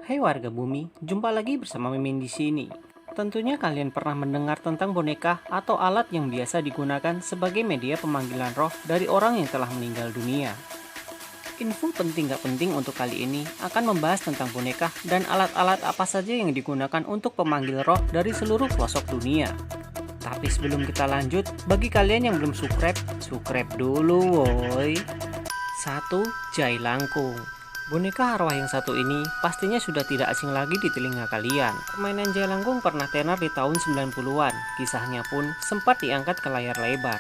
Hai warga bumi, jumpa lagi bersama Mimin di sini. Tentunya kalian pernah mendengar tentang boneka atau alat yang biasa digunakan sebagai media pemanggilan roh dari orang yang telah meninggal dunia. Info penting gak penting untuk kali ini akan membahas tentang boneka dan alat-alat apa saja yang digunakan untuk pemanggil roh dari seluruh pelosok dunia. Tapi sebelum kita lanjut, bagi kalian yang belum subscribe, subscribe dulu woi. 1. Jai Langkung. Boneka arwah yang satu ini pastinya sudah tidak asing lagi di telinga kalian. Permainan Jai Langkung pernah tenar di tahun 90-an, kisahnya pun sempat diangkat ke layar lebar.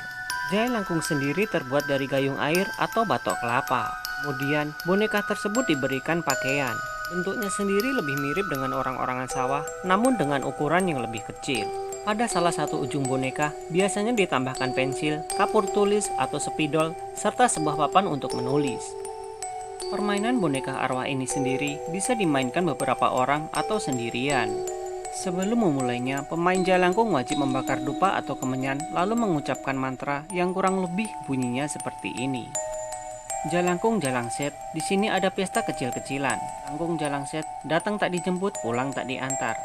Jai Langkung sendiri terbuat dari gayung air atau batok kelapa. Kemudian, boneka tersebut diberikan pakaian. Bentuknya sendiri lebih mirip dengan orang-orangan sawah, namun dengan ukuran yang lebih kecil. Pada salah satu ujung boneka, biasanya ditambahkan pensil, kapur tulis atau spidol, serta sebuah papan untuk menulis. Permainan boneka arwah ini sendiri bisa dimainkan beberapa orang atau sendirian. Sebelum memulainya, pemain Jai Langkung wajib membakar dupa atau kemenyan lalu mengucapkan mantra yang kurang lebih bunyinya seperti ini. Jalangkung Jalangset, di sini ada pesta kecil-kecilan. Langkung Jalangset, datang tak dijemput, pulang tak diantar.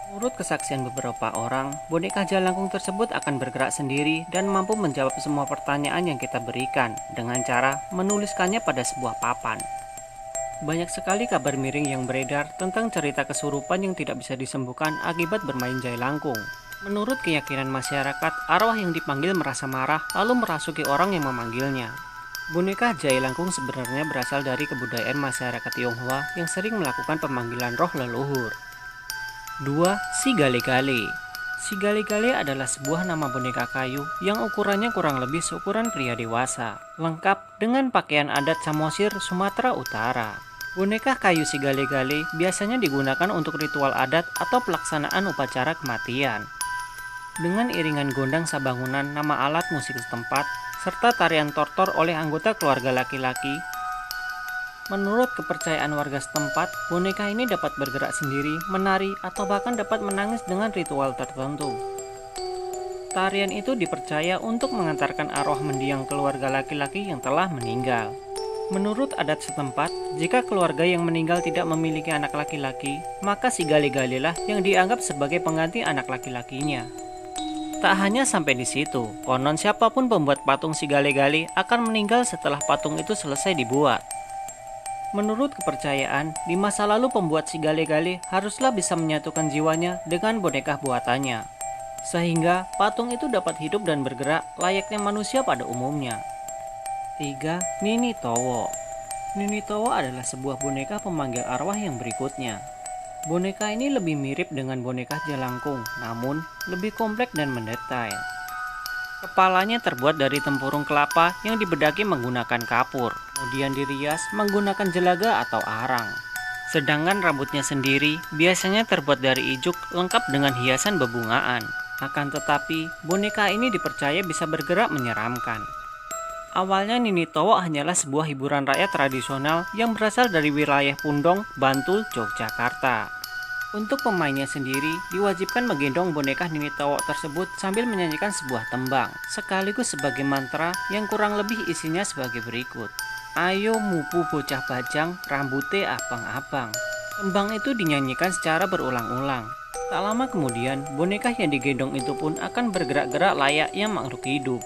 Menurut kesaksian beberapa orang, boneka Jalangkung tersebut akan bergerak sendiri dan mampu menjawab semua pertanyaan yang kita berikan dengan cara menuliskannya pada sebuah papan. Banyak sekali kabar miring yang beredar tentang cerita kesurupan yang tidak bisa disembuhkan akibat bermain Jai Langkung. Menurut keyakinan masyarakat, arwah yang dipanggil merasa marah lalu merasuki orang yang memanggilnya. Boneka Jai Langkung sebenarnya berasal dari kebudayaan masyarakat Tionghoa yang sering melakukan pemanggilan roh leluhur. 2. Si Gale-Gale. Si Gale-Gale adalah sebuah nama boneka kayu yang ukurannya kurang lebih seukuran pria dewasa, lengkap dengan pakaian adat Samosir, Sumatera Utara. Boneka kayu si Gale-Gale biasanya digunakan untuk ritual adat atau pelaksanaan upacara kematian. Dengan iringan gondang sabangunan nama alat musik setempat, serta tarian tortor oleh anggota keluarga laki-laki. Menurut kepercayaan warga setempat, boneka ini dapat bergerak sendiri, menari, atau bahkan dapat menangis dengan ritual tertentu. Tarian itu dipercaya untuk mengantarkan arwah mendiang keluarga laki-laki yang telah meninggal. Menurut adat setempat, jika keluarga yang meninggal tidak memiliki anak laki-laki, maka si Gale-Gale lah yang dianggap sebagai pengganti anak laki-lakinya. Tak hanya sampai di situ, konon siapapun pembuat patung si Gale-Gale akan meninggal setelah patung itu selesai dibuat. Menurut kepercayaan, di masa lalu pembuat si Gale-Gale haruslah bisa menyatukan jiwanya dengan boneka buatannya, sehingga patung itu dapat hidup dan bergerak layaknya manusia pada umumnya. 3. Nini Towo. Nini Towo adalah sebuah boneka pemanggil arwah yang berikutnya. Boneka ini lebih mirip dengan boneka Jalangkung, namun lebih kompleks dan mendetail. Kepalanya terbuat dari tempurung kelapa yang dibedaki menggunakan kapur, kemudian dirias menggunakan jelaga atau arang. Sedangkan rambutnya sendiri biasanya terbuat dari ijuk lengkap dengan hiasan bebungaan. Akan tetapi, boneka ini dipercaya bisa bergerak menyeramkan. Awalnya Nini Towo hanyalah sebuah hiburan rakyat tradisional yang berasal dari wilayah Pundong, Bantul, Yogyakarta. Untuk pemainnya sendiri, diwajibkan menggendong boneka Nini Towo tersebut sambil menyanyikan sebuah tembang, sekaligus sebagai mantra yang kurang lebih isinya sebagai berikut. Ayo mupu bocah bajang, rambute abang-abang. Tembang itu dinyanyikan secara berulang-ulang. Tak lama kemudian, boneka yang digendong itu pun akan bergerak-gerak layaknya makhluk hidup.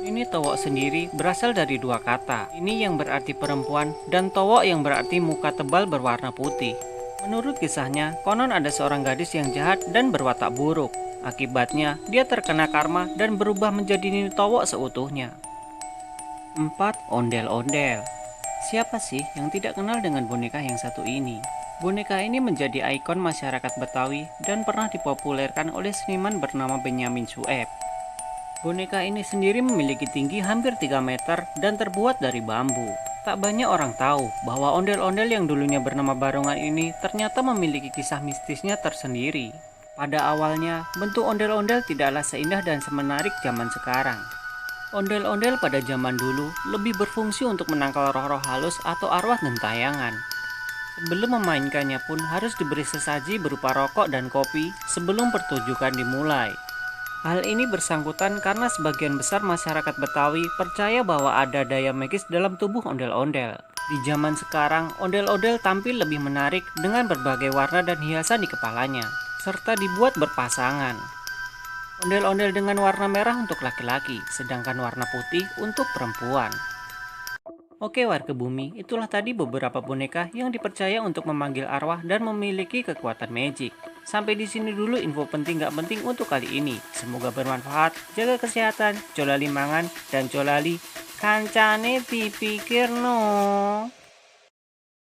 Nini Towo sendiri berasal dari dua kata, ini yang berarti perempuan dan Towo yang berarti muka tebal berwarna putih. Menurut kisahnya, konon ada seorang gadis yang jahat dan berwatak buruk. Akibatnya, dia terkena karma dan berubah menjadi Nini Towo seutuhnya. 4. Ondel-ondel. Siapa sih yang tidak kenal dengan boneka yang satu ini? Boneka ini menjadi ikon masyarakat Betawi dan pernah dipopulerkan oleh seniman bernama Benyamin Sueb. Boneka ini sendiri memiliki tinggi hampir 3 meter dan terbuat dari bambu. Tak banyak orang tahu bahwa ondel-ondel yang dulunya bernama Barongan ini ternyata memiliki kisah mistisnya tersendiri. Pada awalnya, bentuk ondel-ondel tidaklah seindah dan semenarik zaman sekarang. Ondel-ondel pada zaman dulu lebih berfungsi untuk menangkal roh-roh halus atau arwah gentayangan. Sebelum memainkannya pun harus diberi sesaji berupa rokok dan kopi sebelum pertunjukan dimulai. Hal ini bersangkutan karena sebagian besar masyarakat Betawi percaya bahwa ada daya magis dalam tubuh ondel-ondel. Di zaman sekarang, ondel-ondel tampil lebih menarik dengan berbagai warna dan hiasan di kepalanya, serta dibuat berpasangan. Ondel-ondel dengan warna merah untuk laki-laki, sedangkan warna putih untuk perempuan. Oke warga bumi, itulah tadi beberapa boneka yang dipercaya untuk memanggil arwah dan memiliki kekuatan magic. Sampai di sini dulu info penting gak penting untuk kali ini. Semoga bermanfaat, jaga kesehatan, colali mangan, dan colali kancane dipikir no.